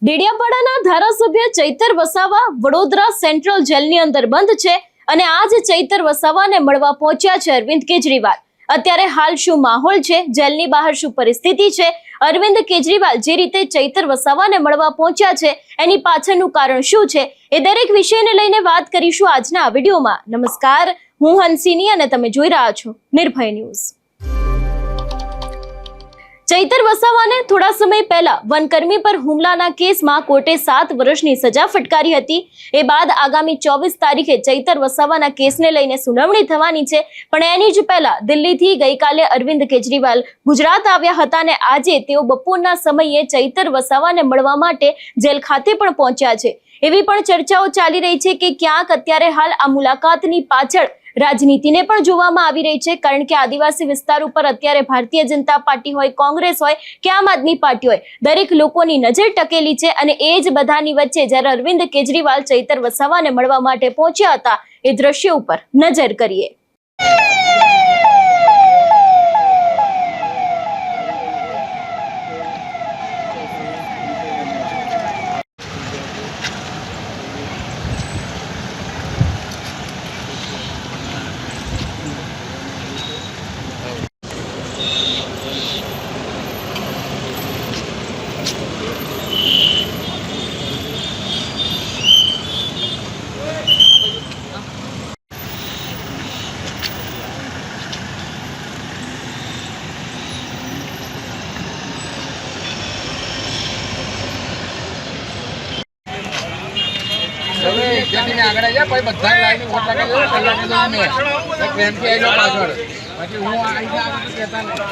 ડેડિયાપાડાના ધારાસભ્ય ચૈતર વસાવા વડોદરા સેન્ટ્રલ જેલની અંદર બંધ છે અને આજ ચૈતર વસાવાને મળવા પહોંચ્યા છે અરવિંદ કેજરીવાલ। અત્યારે હાલ શું માહોલ છે, જેલની બહાર શું પરિસ્થિતિ છે, અરવિંદ કેજરીવાલ જે રીતે ચૈતર વસાવાને મળવા પહોંચ્યા છે એની પાછળનું કારણ શું છે, એ દરેક વિષયને લઈને વાત કરીશું આજના આ વિડીયોમાં। નમસ્કાર, હું હંસિની અને તમે જોઈ રહ્યા છો નિર્ભય ન્યૂઝ। ચૈતર વસાવાને થોડા સમય પહેલા વનકર્મી પર હુમલાના કેસમાં કોર્ટે 7 વર્ષની સજા ફટકારી હતી। એ બાદ આગામી 24 તારીખે ચૈતર વસાવાના કેસને લઈને સુનાવણી થવાની છે, પણ એની જ પહેલા દિલ્હીથી ગઈકાલે અરવિંદ કેજરીવાલ ગુજરાત આવ્યા હતા અને આજે તેઓ બપોરના સમયે ચૈતર વસાવાને મળવા માટે જેલ ખાતે પણ પહોંચ્યા છે। એવી પણ ચર્ચાઓ ચાલી રહી છે કે ક્યાંક અત્યારે હાલ આ મુલાકાતની પાછળ રાજનીતિને પણ જોવામાં આવી રહી છે, કારણ કે આદિવાસી વિસ્તાર ઉપર અત્યારે ભારતીય જનતા પાર્ટી હોય, કોંગ્રેસ હોય કે આમ આદમી પાર્ટી હોય, દરેક લોકોની નજર ટકેલી છે। અને એ જ બધાની વચ્ચે જ્યારે અરવિંદ કેજરીવાલ ચૈતર વસાવાને મળવા માટે પહોંચ્યા હતા એ દ્રશ્ય ઉપર નજર કરીએ। આગળ આવી જાય બધા લાઈન વોટ લગાવી કલાક મેં ટ્રેનથી આવી જાવ પાછળ પછી હું આવી જાય કહેતા નહીં।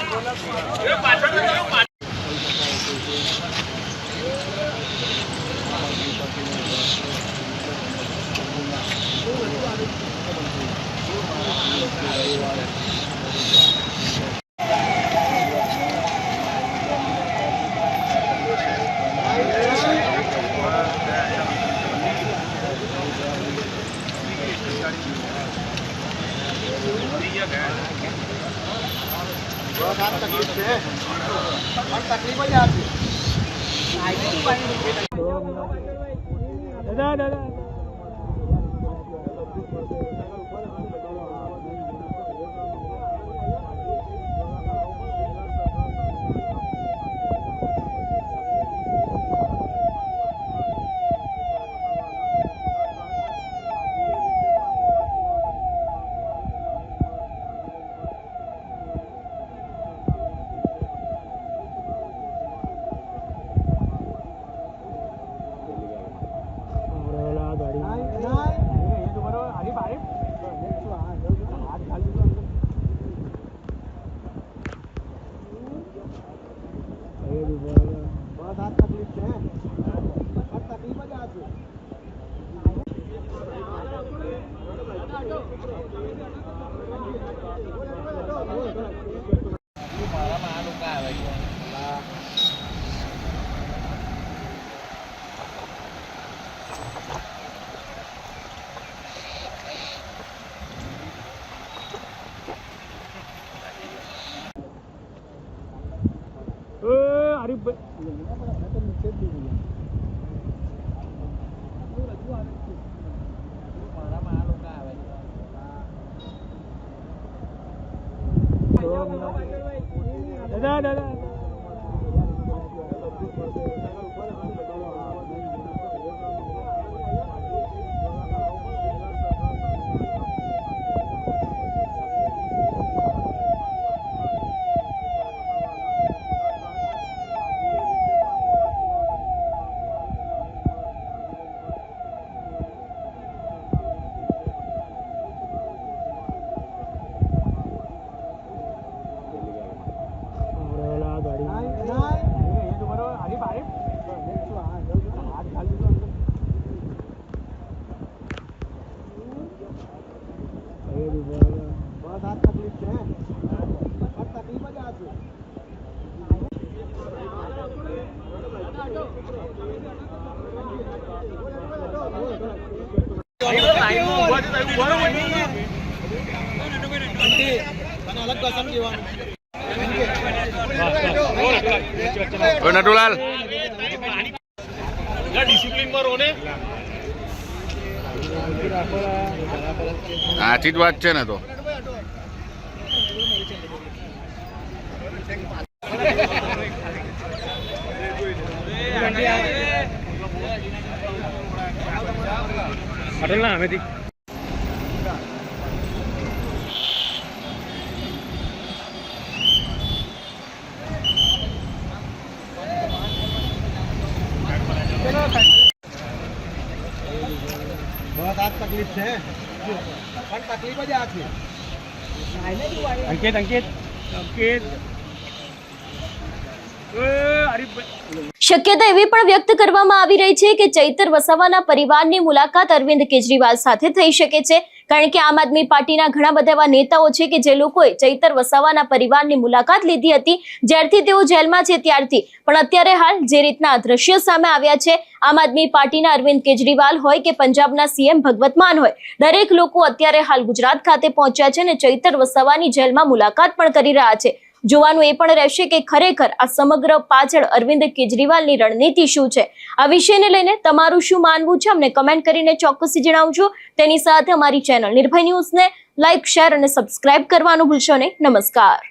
तकलीफ है और तकलीफ ही आती दादा दादा नटूलाल સાચી જ વાત છે ને તો પટેલ ના હમેથી બસ આ તકલીફ છે પણ તકલીફ જ આ છે અંકિત અંકિત અંકિત શક્યતા એવી પણ વ્યક્ત કરવામાં આવી રહી છે કે ચૈતર વસાવાના પરિવારની મુલાકાત અરવિંદ કેજરીવાલ સાથે થઈ શકે છે, કારણ કે આમ આદમી પાર્ટીના ઘણા બધા એવા નેતાઓ છે કે જે લોકોએ ચૈતર વસાવાના પરિવારની મુલાકાત લીધી હતી જ્યારથી તેઓ જેલમાં છે ત્યારથી. પણ અત્યારે હાલ જે રીતના દ્રશ્યો સામે આવ્યા છે, આમ આદમી પાર્ટીના અરવિંદ કેજરીવાલ હોય કે પંજાબના સીએમ ભગવત માન હોય, દરેક લોકો અત્યારે હાલ ગુજરાત ખાતે પહોંચ્યા છે અને ચૈતર વસાવાની જેલમાં મુલાકાત પણ કરી રહ્યા છે. જોવાનું એ પણ રહેશે કે ખરેખર આ સમગ્ર પાછળ અરવિંદ કેજરીવાલની રણનીતિ શું છે. આ વિષયને લઈને તમારું શું માનવું છે અમને કમેન્ટ કરીને ચોક્કસથી જણાવજો. તેની સાથે અમારી ચેનલ નિર્ભય ન્યૂઝને લાઇક, શેર અને સબસ્ક્રાઇબ કરવાનું ભૂલશો નહીં. નમસ્કાર.